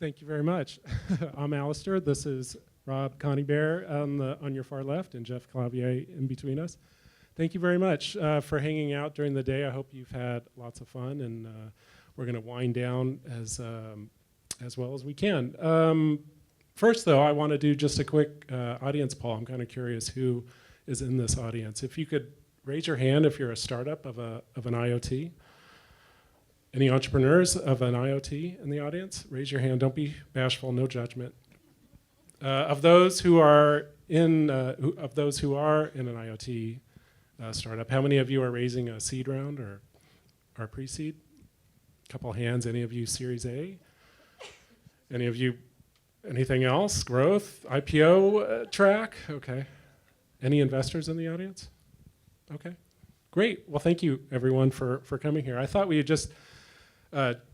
Thank you very much. I'm Alastair. This is Rob Coneybeer on your far left and Jeff Clavier in between us. Thank you very much for hanging out during the day. I hope you've had lots of fun, and we're going to wind down as well as we can. First, though, I want to do just a quick audience poll. I'm kind of curious who is in this audience. If you could raise your hand if you're a startup of an IoT. Any entrepreneurs of an IoT in the audience? Raise your hand. Don't be bashful. No judgment. Of those who are in an IoT startup, how many of you are raising a seed round or pre-seed? A couple hands. Any of you Series A? Any of you anything else? Growth, IPO track? Okay. Any investors in the audience? Okay. Great. Well, thank you everyone for coming here. I thought we would just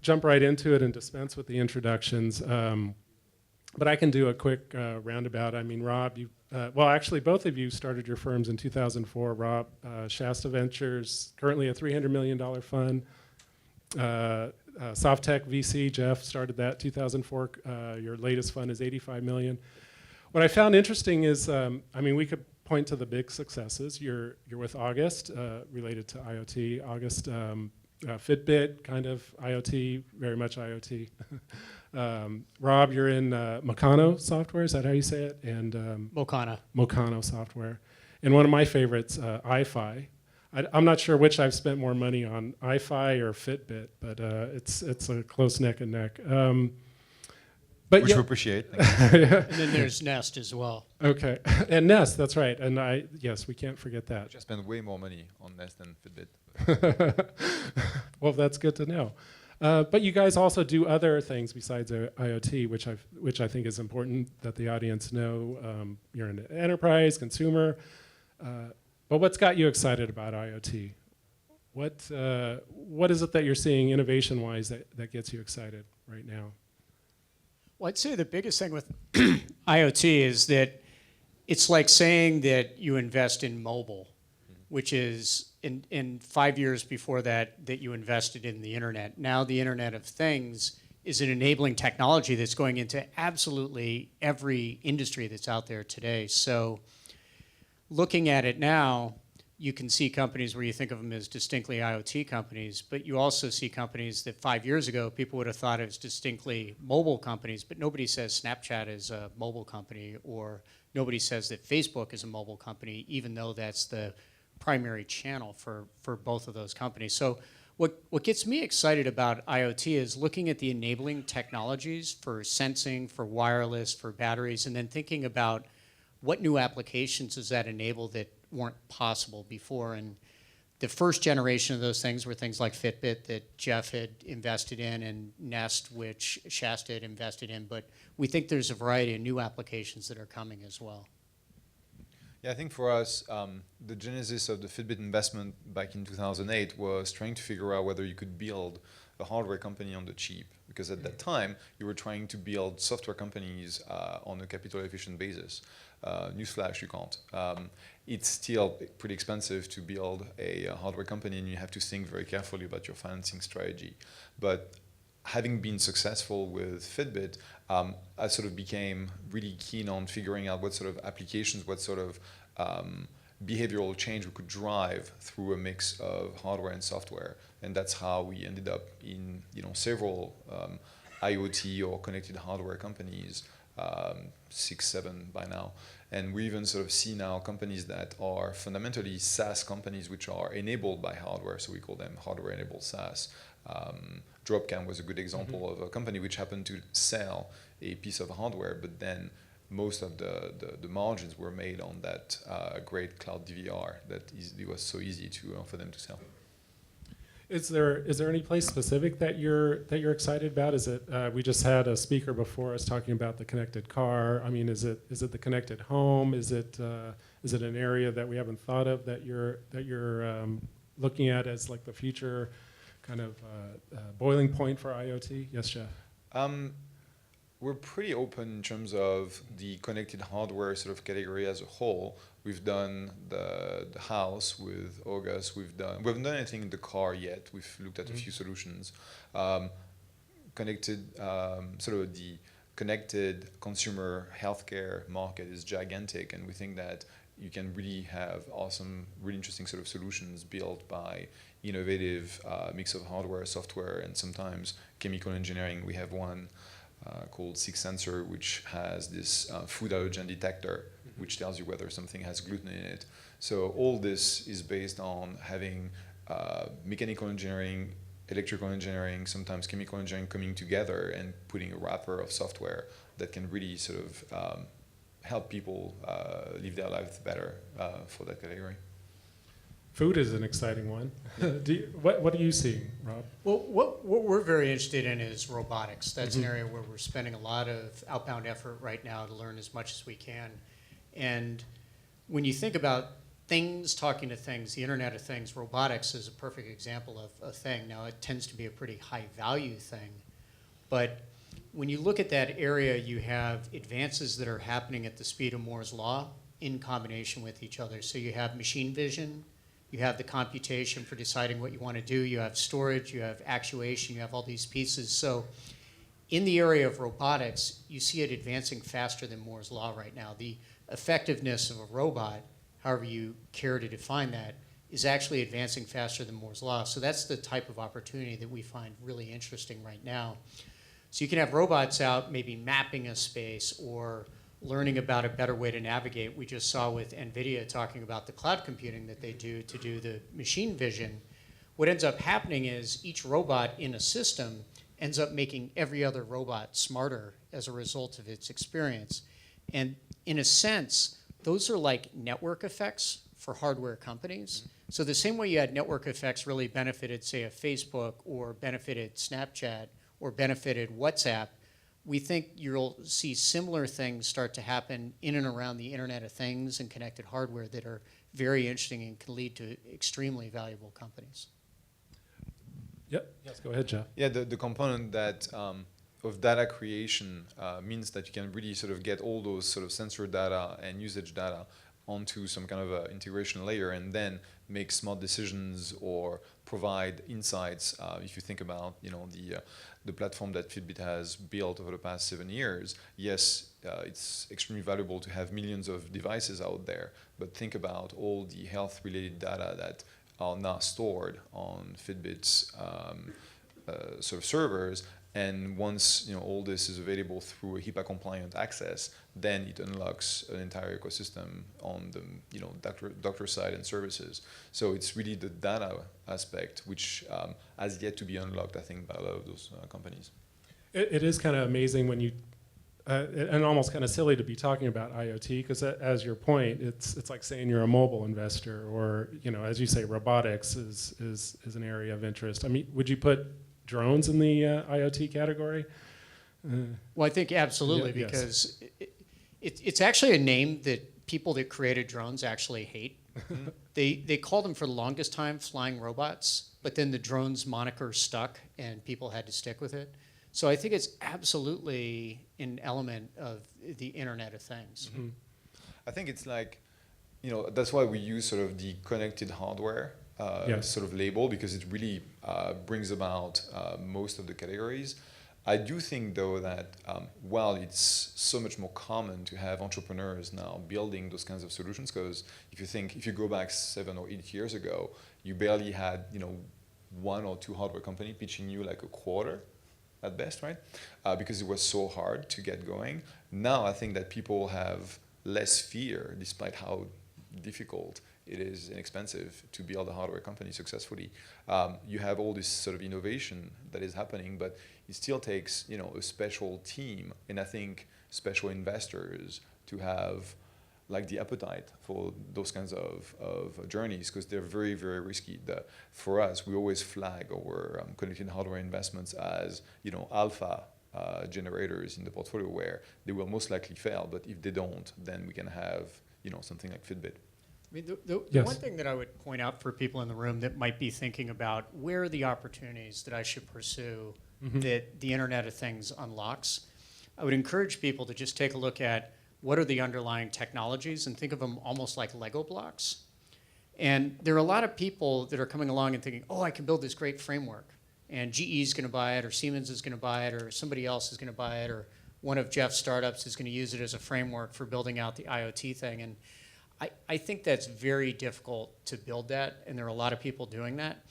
jump right into it and dispense with the introductions. But I can do a quick roundabout. I mean, Rob, well, actually, both of you started your firms in 2004. Rob, Shasta Ventures, currently a $300 million fund. SoftTech VC, Jeff started that 2004. Your latest fund is $85 million. What I found interesting is, I mean, we could point to the big successes. You're with August, related to IoT. August, Fitbit, kind of IoT, very much IoT. Rob, you're in Mocano software, is that how you say it? And Mocano software. And one of my favorites, iFi. I'm not sure which I've spent more money on, iFi or Fitbit, but it's a close neck and neck. Which we appreciate. And then there's Nest as well. Okay, and Nest, that's right. And yes, we can't forget that. I just spend way more money on Nest than Fitbit. Well, that's good to know. But you guys also do other things besides IoT, which I think is important that the audience know. You're in enterprise, consumer. But what's got you excited about IoT? What is it that you're seeing innovation-wise that gets you excited right now? Well, I'd say the biggest thing with IoT is that it's like saying that you invest in mobile, which is in 5 years before that you invested in the internet. Now the Internet of Things is an enabling technology that's going into absolutely every industry that's out there today. So looking at it now, you can see companies where you think of them as distinctly IoT companies, but you also see companies that 5 years ago people would have thought as distinctly mobile companies, but nobody says Snapchat is a mobile company, or nobody says that Facebook is a mobile company, even though that's the primary channel for both of those companies. So what gets me excited about IoT is looking at the enabling technologies for sensing, for wireless, for batteries, and then thinking about what new applications does that enable that weren't possible before. And the first generation of those things were things like Fitbit that Jeff had invested in, and Nest, which Shasta had invested in. But we think there's a variety of new applications that are coming as well. Yeah, I think for us, the genesis of the Fitbit investment back in 2008 was trying to figure out whether you could build a hardware company on the cheap. Because at that time, you were trying to build software companies on a capital efficient basis. Newsflash, you can't. It's still pretty expensive to build a hardware company, and you have to think very carefully about your financing strategy. But having been successful with Fitbit, I sort of became really keen on figuring out what sort of applications, what sort of behavioral change we could drive through a mix of hardware and software. And that's how we ended up in several IoT or connected hardware companies, 6, 7 by now. And we even sort of see now companies that are fundamentally SaaS companies which are enabled by hardware, so we call them hardware-enabled SaaS. Dropcam was a good example of a company which happened to sell a piece of hardware, but then most of the margins were made on that great cloud DVR that it was so easy for them to sell. Is there any place specific that you're excited about? Is it we just had a speaker before us talking about the connected car. I mean, is it the connected home? Is it an area that we haven't thought of that you're looking at as like the future kind of boiling point for IoT? Yes, Jeff. We're pretty open in terms of the connected hardware sort of category as a whole. We've done the house with August. We haven't done anything in the car yet. We've looked at a few solutions. Kind connected, sort of the connected consumer healthcare market is gigantic, and we think that you can really have awesome, really interesting sort of solutions built by innovative mix of hardware, software, and sometimes chemical engineering. We have one called Six Sensor, which has this food allergen detector, which tells you whether something has gluten in it. So all this is based on having mechanical engineering, electrical engineering, sometimes chemical engineering coming together and putting a wrapper of software that can really sort of help people live their lives better for that category. Food is an exciting one. What are you seeing, Rob? Well, what we're very interested in is robotics. That's an area where we're spending a lot of outbound effort right now to learn as much as we can. And when you think about things talking to things, the Internet of Things, robotics is a perfect example of a thing. Now, it tends to be a pretty high value thing, but when you look at that area, you have advances that are happening at the speed of Moore's law in combination with each other. So you have machine vision, you have the computation for deciding what you want to do, you have storage, you have actuation, you have all these pieces. So in the area of robotics, you see it advancing faster than Moore's law right now. The effectiveness of a robot, however you care to define that, is actually advancing faster than Moore's law. So that's the type of opportunity that we find really interesting right now. So you can have robots out maybe mapping a space or learning about a better way to navigate. We just saw with NVIDIA talking about the cloud computing that they do to do the machine vision. What ends up happening is each robot in a system ends up making every other robot smarter as a result of its experience. And in a sense, those are like network effects for hardware companies. So the same way you had network effects really benefited, say, a Facebook or benefited Snapchat or benefited WhatsApp, we think you'll see similar things start to happen in and around the Internet of Things and connected hardware that are very interesting and can lead to extremely valuable companies. Yep. Yes, go ahead, Jeff. Yeah, the component that of data creation means that you can really sort of get all those sort of sensor data and usage data onto some kind of a integration layer and then make smart decisions or provide insights. If you think about the platform that Fitbit has built over the past 7 years, yes, it's extremely valuable to have millions of devices out there, but think about all the health-related data that are now stored on Fitbit's sort of servers. And once all this is available through a HIPAA-compliant access, then it unlocks an entire ecosystem on the doctor side and services. So it's really the data aspect which has yet to be unlocked, I think, by a lot of those companies. It is kind of amazing when you, and almost kind of silly to be talking about IoT, because as your point, it's like saying you're a mobile investor, or as you say, robotics is an area of interest. I mean, would you put drones in the IoT category? Well, I think absolutely, because it's actually a name that people that created drones actually hate. They called them for the longest time flying robots, but then the drones moniker stuck and people had to stick with it. So I think it's absolutely an element of the Internet of Things. Mm-hmm. I think it's like, that's why we use sort of the connected hardware sort of label, because it really brings about most of the categories. I do think, though, that while it's so much more common to have entrepreneurs now building those kinds of solutions, because if you go back 7 or 8 years ago, you barely had one or two hardware company pitching you like a quarter at best, right? Because it was so hard to get going. Now I think that people have less fear, despite how difficult it is and expensive to build a hardware company successfully. You have all this sort of innovation that is happening, but it still takes a special team, and I think special investors to have like the appetite for those kinds of journeys, because they're very, very risky. For us, we always flag our connected hardware investments as alpha generators in the portfolio, where they will most likely fail, but if they don't, then we can have something like Fitbit. I mean, the Yes. one thing that I would point out for people in the room that might be thinking about where are the opportunities that I should pursue that the Internet of Things unlocks, I would encourage people to just take a look at what are the underlying technologies and think of them almost like Lego blocks. And there are a lot of people that are coming along and thinking, oh, I can build this great framework. and GE is going to buy it, or Siemens is going to buy it, or somebody else is going to buy it, or one of Jeff's startups is going to use it as a framework for building out the IoT thing. And I think that's very difficult to build that, and there are a lot of people doing that.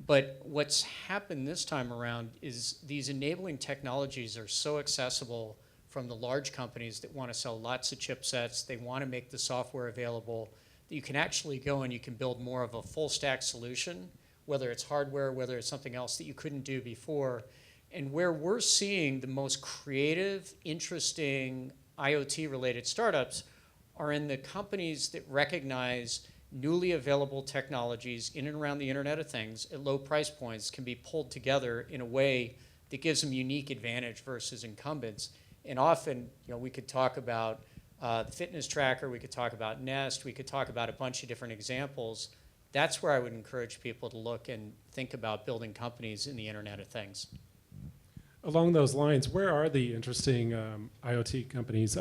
But what's happened this time around is these enabling technologies are so accessible from the large companies that want to sell lots of chipsets. They want to make the software available, that you can actually go and you can build more of a full stack solution, whether it's hardware, whether it's something else that you couldn't do before. And where we're seeing the most creative, interesting IoT-related startups are in the companies that recognize newly available technologies in and around the Internet of Things at low price points can be pulled together in a way that gives them unique advantage versus incumbents. And often, we could talk about the fitness tracker, we could talk about Nest, we could talk about a bunch of different examples. That's where I would encourage people to look and think about building companies in the Internet of Things. Along those lines, where are the interesting IoT companies?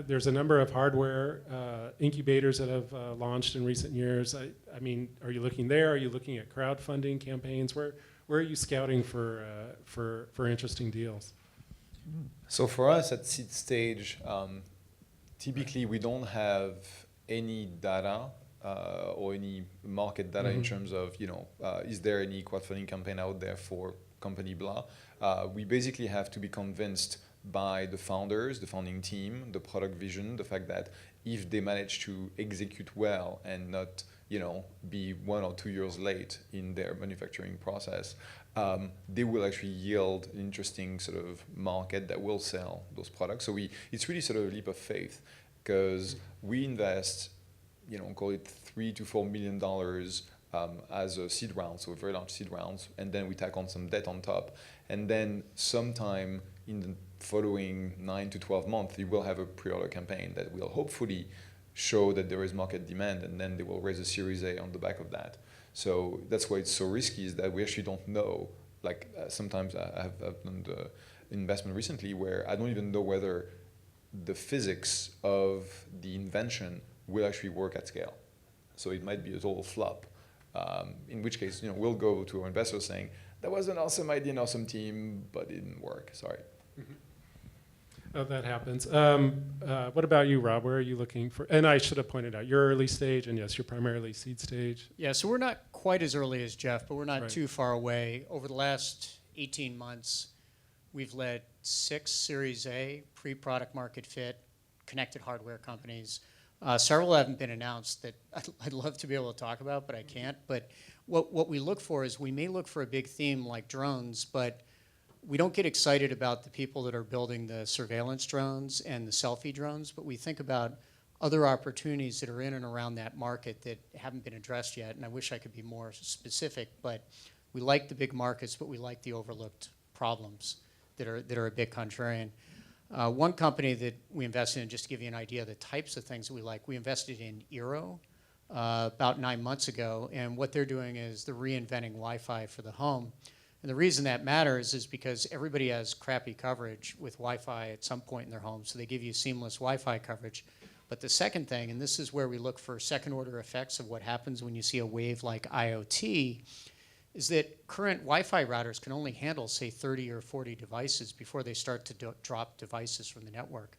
There's a number of hardware incubators that have launched in recent years. I mean, are you looking there? Are you looking at crowdfunding campaigns? Where are you scouting for interesting deals? So for us at seed stage, typically we don't have any data or any market data in terms of, is there any crowdfunding campaign out there for company blah. We basically have to be convinced by the founders, the founding team, the product vision, the fact that if they manage to execute well and not, be 1 or 2 years late in their manufacturing process, they will actually yield an interesting sort of market that will sell those products. So it's really sort of a leap of faith, because we invest, call it $3 to $4 million as a seed round, so a very large seed round, and then we tack on some debt on top. And then sometime in the following 9 to 12 months, you will have a pre-order campaign that will hopefully show that there is market demand, and then they will raise a Series A on the back of that. So that's why it's so risky, is that we actually don't know. Like sometimes I've done the investment recently where I don't even know whether the physics of the invention will actually work at scale. So it might be a total flop. In which case, we'll go to our investors saying, that was an awesome idea, an awesome team, but it didn't work, sorry. Oh, that happens. What about you, Rob? Where are you looking for? And I should have pointed out, you're early stage, and yes, you're primarily seed stage. Yeah, so we're not quite as early as Jeff, but we're not Right. too far away. Over the last 18 months, we've led 6 Series A pre-product market fit connected hardware companies. Several haven't been announced that I'd love to be able to talk about, but I can't. But what we look for is we may look for a big theme like drones, but we don't get excited about the people that are building the surveillance drones and the selfie drones, but we think about other opportunities that are in and around that market that haven't been addressed yet. And I wish I could be more specific, but we like the big markets, but we like the overlooked problems that are a bit contrarian. One company that we invested in, just to give you an idea of the types of things that we like, we invested in Eero about 9 months ago, and what they're doing is they're reinventing Wi-Fi for the home. And the reason that matters is because everybody has crappy coverage with Wi-Fi at some point in their home, so they give you seamless Wi-Fi coverage. But the second thing, and this is where we look for second-order effects of what happens when you see a wave like IoT, is that current Wi-Fi routers can only handle, say, 30 or 40 devices before they start to drop devices from the network.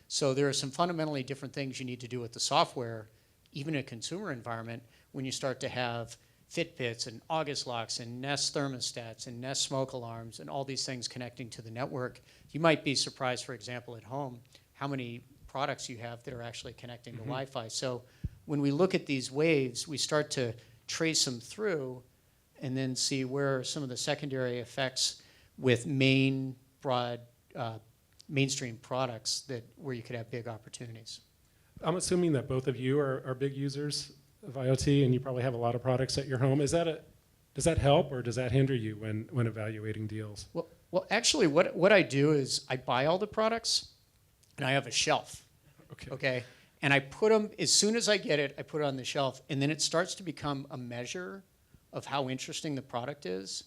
So there are some fundamentally different things you need to do with the software, even in a consumer environment, when you start to have Fitbits and August locks and Nest thermostats and Nest smoke alarms and all these things connecting to the network. You might be surprised, for example, at home, how many products you have that are actually connecting to Wi-Fi. So when we look at these waves, we start to trace them through and then see where are some of the secondary effects with mainstream products where you could have big opportunities. I'm assuming that both of you are big users of IoT, and you probably have a lot of products at your home. Does that help, or does that hinder you when evaluating deals? Well, actually, what I do is I buy all the products, and I have a shelf. Okay. And I put them, as soon as I get it, I put it on the shelf, and then it starts to become a measure of how interesting the product is,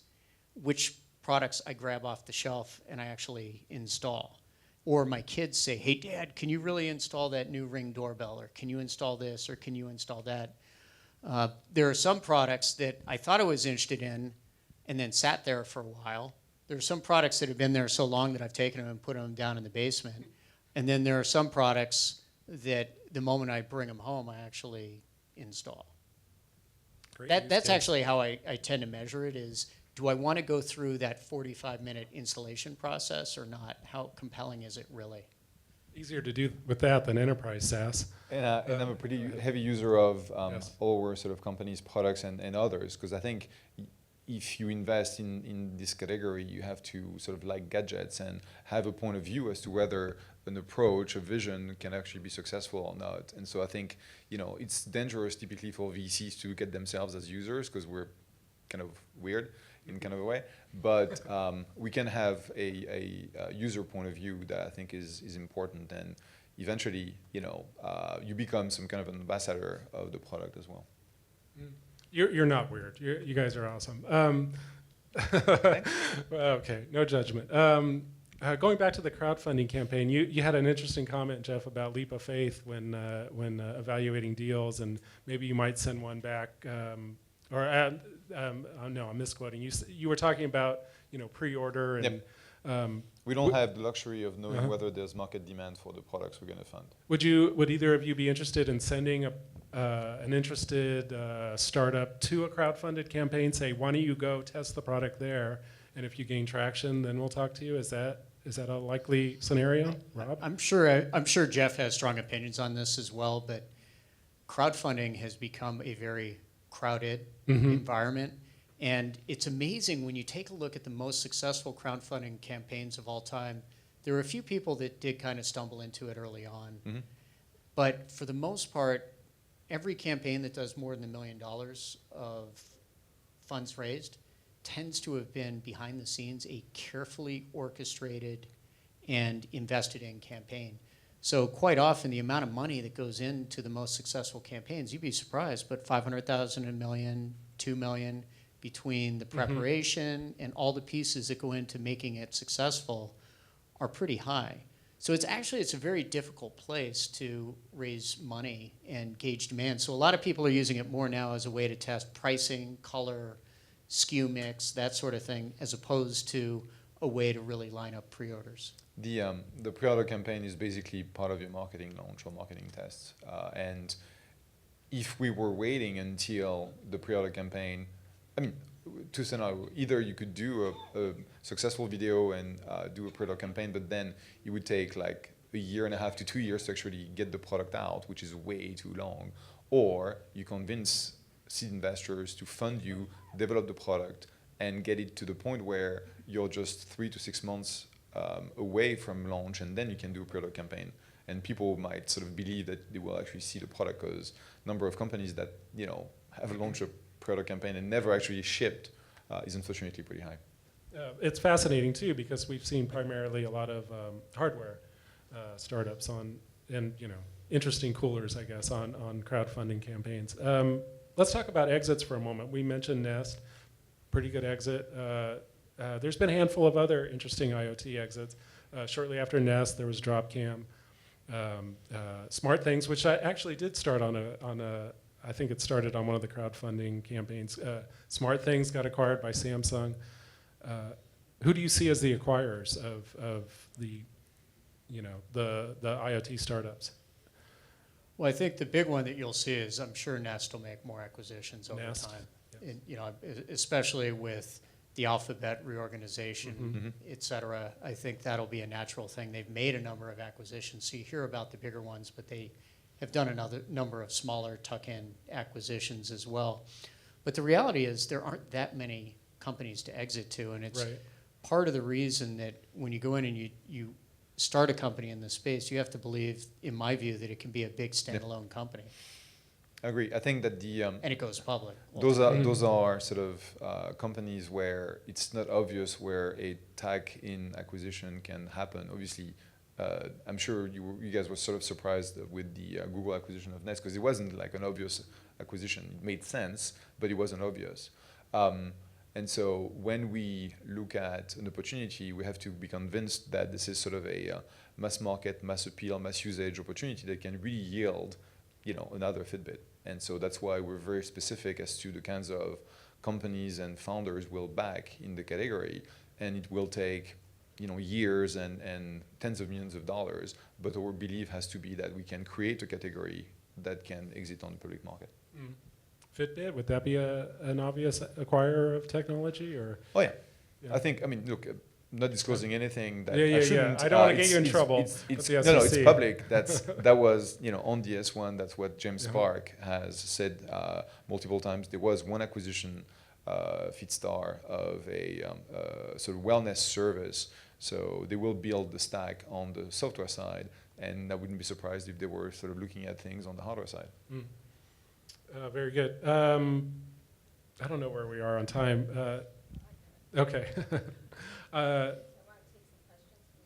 which products I grab off the shelf and I actually install. Or my kids say, hey, Dad, can you really install that new Ring doorbell? Or can you install this? Or can you install that? There are some products that I thought I was interested in, and then sat there for a while. There are some products that have been there so long that I've taken them and put them down in the basement. And then there are some products that the moment I bring them home, I actually install. That's actually how I tend to measure it is, do I want to go through that 45-minute installation process or not? How compelling is it really? Easier to do with that than enterprise SaaS. And I'm a pretty heavy user of Yes. all our sort of companies' products and others, because I think if you invest in this category, you have to sort of like gadgets and have a point of view as to whether an approach, a vision can actually be successful or not. And so I think, it's dangerous typically for VCs to get themselves as users because we're kind of weird in kind of a way. But we can have a user point of view that I think is important. And eventually, you become some kind of an ambassador of the product as well. You're not weird. You guys are awesome. Okay, no judgment. Going back to the crowdfunding campaign, you had an interesting comment, Jeff, about leap of faith when evaluating deals, and maybe you might send one back. No, I'm misquoting. You were talking about pre-order and. Yep. We don't have the luxury of knowing whether there's market demand for the products we're going to fund. Would either of you be interested in sending an interested startup to a crowdfunded campaign? Say, why don't you go test the product there, and if you gain traction, then we'll talk to you. Is that a likely scenario, Rob? I'm sure Jeff has strong opinions on this as well, but crowdfunding has become a very crowded environment. And it's amazing when you take a look at the most successful crowdfunding campaigns of all time. There were a few people that did kind of stumble into it early on. But for the most part, every campaign that does more than $1 million of funds raised tends to have been behind the scenes a carefully orchestrated and invested in campaign. So quite often the amount of money that goes into the most successful campaigns, you'd be surprised, but $500,000, $1 million, $2 million, between the preparation and all the pieces that go into making it successful are pretty high. So it's a very difficult place to raise money and gauge demand. So a lot of people are using it more now as a way to test pricing, color, SKU mix, that sort of thing, as opposed to a way to really line up pre-orders. The pre-order campaign is basically part of your marketing launch or marketing tests. And if we were waiting until the pre-order campaign, two scenarios. Either you could do a successful video and do a pre-order campaign, but then it would take like 1.5 years to 2 years to actually get the product out, which is way too long. Or you convince seed investors to fund you, develop the product, and get it to the point where you're just 3 to 6 months away from launch, and then you can do a pre-order campaign. And people might sort of believe that they will actually see the product because number of companies that have launched a pre-order campaign and never actually shipped is unfortunately pretty high. It's fascinating too because we've seen primarily a lot of hardware startups and interesting coolers, I guess, on crowdfunding campaigns. Let's talk about exits for a moment. We mentioned Nest, pretty good exit. There's been a handful of other interesting IoT exits. Shortly after Nest, there was Dropcam, Smart Things, which I actually did start on a I think it started on one of the crowdfunding campaigns. Smart Things got acquired by Samsung. Who do you see as the acquirers of the IoT startups? Well, I think the big one that you'll see is I'm sure Nest will make more acquisitions over time. Yes. And, especially with the Alphabet reorganization, et cetera. I think that'll be a natural thing. They've made a number of acquisitions, so you hear about the bigger ones, but they have done another number of smaller tuck-in acquisitions as well. But the reality is there aren't that many companies to exit to, and it's part of the reason that when you go in and you start a company in this space, you have to believe, in my view, that it can be a big standalone company. I agree. I think that and it goes public. Those are sort of companies where it's not obvious where a tag-in acquisition can happen. Obviously, I'm sure you guys were sort of surprised with the Google acquisition of Nest because it wasn't like an obvious acquisition. It made sense, but it wasn't obvious. And so when we look at an opportunity, we have to be convinced that this is sort of a mass market, mass appeal, mass usage opportunity that can really yield, another Fitbit. And so that's why we're very specific as to the kinds of companies and founders will back in the category, and it will take years and tens of millions of dollars. But our belief has to be that we can create a category that can exit on the public market. Mm. Fitbit, would that be an obvious acquirer of technology, or? Oh yeah. Yeah. I think, look, I'm not disclosing anything that Yeah. I shouldn't. I don't want to get you in it's- trouble. It's, with it's, the no, it's SEC. public. That was, on the S1, that's what James Yeah. Spark has said multiple times. There was one acquisition, Fitstar, of a sort of wellness service. So they will build the stack on the software side, and I wouldn't be surprised if they were sort of looking at things on the hardware side. Mm. Very good. I don't know where we are on time. Okay.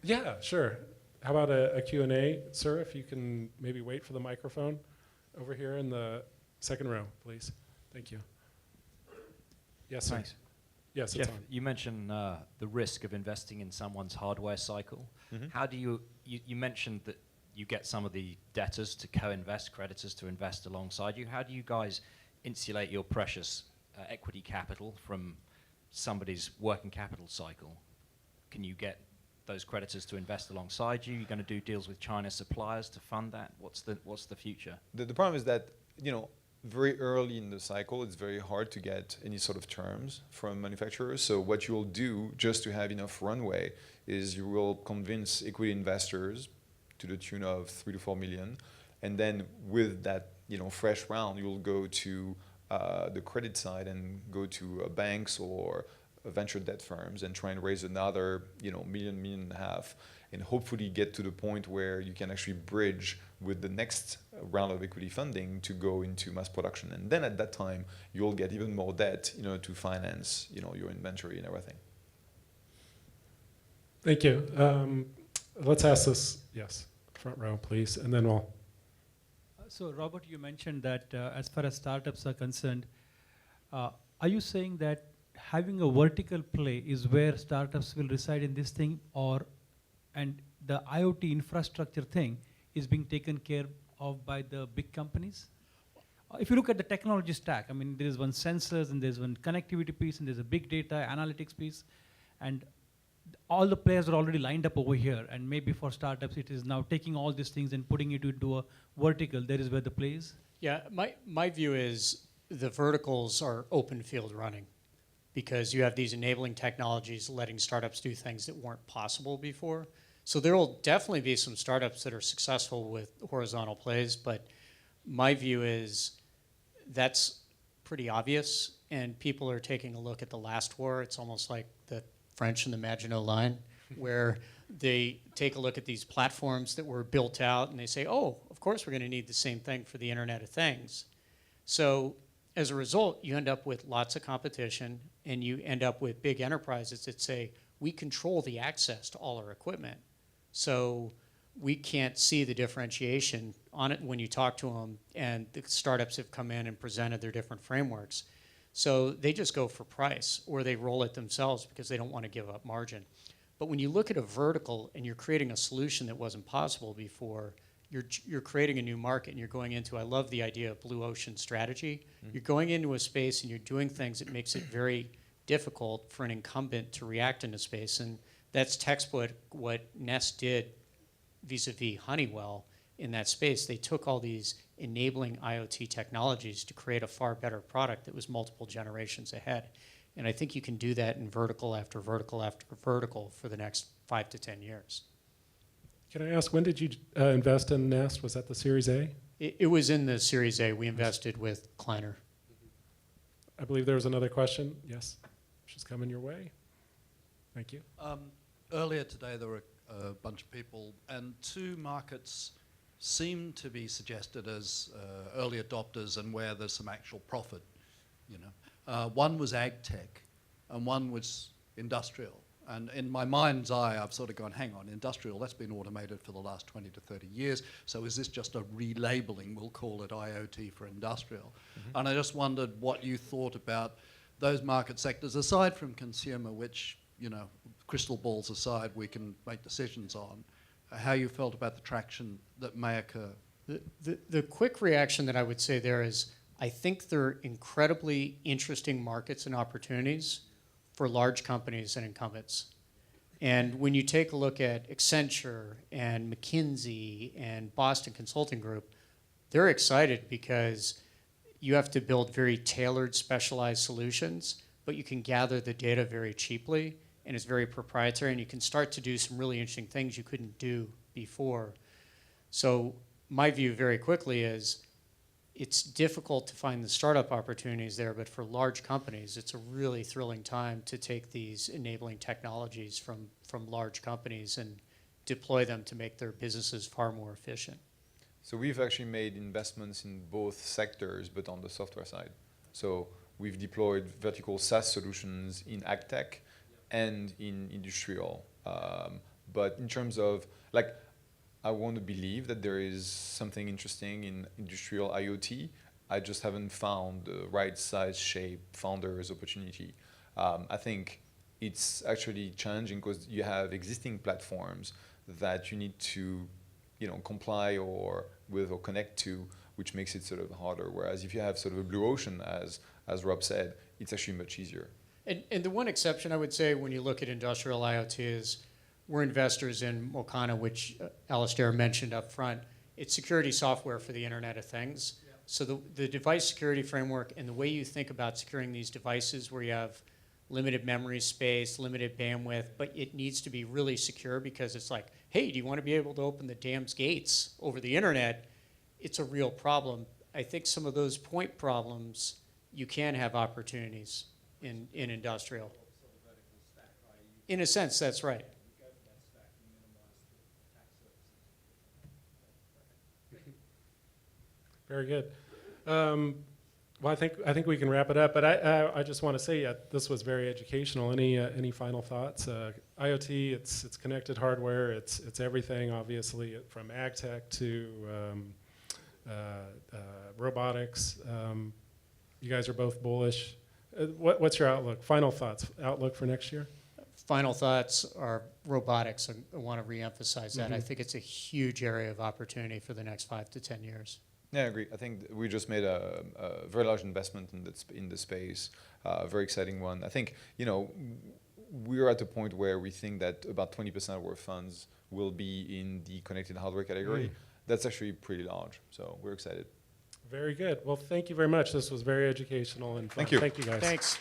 Yeah, sure. How about a Q&A? Sir, if you can maybe wait for the microphone over here in the second row, please. Thank you. Yes, sir. Thanks. Yes, Jeff, it's on. you mentioned the risk of investing in someone's hardware cycle. Mhm. How do you mentioned that you get some of the debtors to co-invest, creditors to invest alongside you. How do you guys insulate your precious equity capital from somebody's working capital cycle? Can you get those creditors to invest alongside you? You're going to do deals with China suppliers to fund that? What's the future? The problem is that, very early in the cycle, it's very hard to get any sort of terms from manufacturers. So what you'll do, just to have enough runway, is you will convince equity investors to the tune of 3 to 4 million. And then with that, fresh round, you'll go to the credit side and go to banks or venture debt firms and try and raise another, million and a half, and hopefully get to the point where you can actually bridge with the next round of equity funding to go into mass production. And then at that time, you'll get even more debt, to finance, your inventory and everything. Thank you. Let's ask this, yes, front row, please, and then we'll. So, Robert, you mentioned that as far as startups are concerned, are you saying that having a vertical play is where startups will reside in this thing, and the IoT infrastructure thing is being taken care of by the big companies? If you look at the technology stack, there is one sensors, and there's one connectivity piece, and there's a big data analytics piece, and all the players are already lined up over here, and maybe for startups it is now taking all these things and putting it into a vertical. There is where the play is. Yeah, my view is the verticals are open field running, because you have these enabling technologies letting startups do things that weren't possible before. So there will definitely be some startups that are successful with horizontal plays, but my view is that's pretty obvious, and people are taking a look at the last war. It's almost like the French and the Maginot Line, where they take a look at these platforms that were built out, and they say, oh, of course we're going to need the same thing for the Internet of Things. So as a result, you end up with lots of competition, and you end up with big enterprises that say, we control the access to all our equipment. So we can't see the differentiation on it when you talk to them, and the startups have come in and presented their different frameworks. So they just go for price, or they roll it themselves because they don't want to give up margin. But when you look at a vertical and you're creating a solution that wasn't possible before, you're creating a new market, and you're going into, I love the idea of blue ocean strategy. You're going into a space and you're doing things that makes it very difficult for an incumbent to react in a space. And that's textbook what Nest did vis-a-vis Honeywell in that space. They took all these enabling IoT technologies to create a far better product that was multiple generations ahead. And I think you can do that in vertical after vertical after vertical for the next 5 to 10 years. Can I ask, when did you invest in Nest? Was that the Series A? It was in the Series A. We invested with Kleiner. I believe there was another question. Yes, she's coming your way. Thank you. Earlier today, there were a bunch of people, and two markets seem to be suggested as early adopters and where there's some actual profit. One was ag tech, and one was industrial. And in my mind's eye, I've sort of gone, hang on, industrial, that's been automated for the last 20 to 30 years. So is this just a relabeling? We'll call it IoT for industrial. Mm-hmm. And I just wondered what you thought about those market sectors, aside from consumer, which, crystal balls aside, we can make decisions on, how you felt about the traction that may occur. The quick reaction that I would say there is I think they're incredibly interesting markets and opportunities for large companies and incumbents. And when you take a look at Accenture and McKinsey and Boston Consulting Group, they're excited because you have to build very tailored, specialized solutions, but you can gather the data very cheaply, and it's very proprietary, and you can start to do some really interesting things you couldn't do before. So my view very quickly is it's difficult to find the startup opportunities there, but for large companies, it's a really thrilling time to take these enabling technologies from large companies and deploy them to make their businesses far more efficient. So we've actually made investments in both sectors, but on the software side. So we've deployed vertical SaaS solutions in agtech and in industrial. But in terms of, like, I want to believe that there is something interesting in industrial IoT. I just haven't found the right size, shape, founders opportunity. I think it's actually challenging because you have existing platforms that you need to, comply with or connect to, which makes it sort of harder. Whereas if you have sort of a blue ocean, as Rob said, it's actually much easier. And the one exception I would say when you look at industrial IoT is we're investors in Mokana, which Alastair mentioned up front. It's security software for the Internet of Things. Yeah. So the device security framework and the way you think about securing these devices where you have limited memory space, limited bandwidth, but it needs to be really secure because it's like, hey, do you want to be able to open the dam's gates over the Internet? It's a real problem. I think some of those point problems, you can have opportunities in industrial. In a sense, that's right. Very good. Well, I think we can wrap it up. But I just want to say this was very educational. Any final thoughts? IoT, it's connected hardware. It's everything, obviously, from ag tech to robotics. You guys are both bullish. What's your outlook? Final thoughts? Outlook for next year? Final thoughts are robotics. I want to reemphasize that. Mm-hmm. I think it's a huge area of opportunity for the next 5 to 10 years. Yeah, I agree. I think we just made a very large investment in the space, very exciting one. I think, we're at a point where we think that about 20% of our funds will be in the connected hardware category. That's actually pretty large, so we're excited. Very good. Well, thank you very much. This was very educational and fun. Thank you. Thank you, guys. Thanks.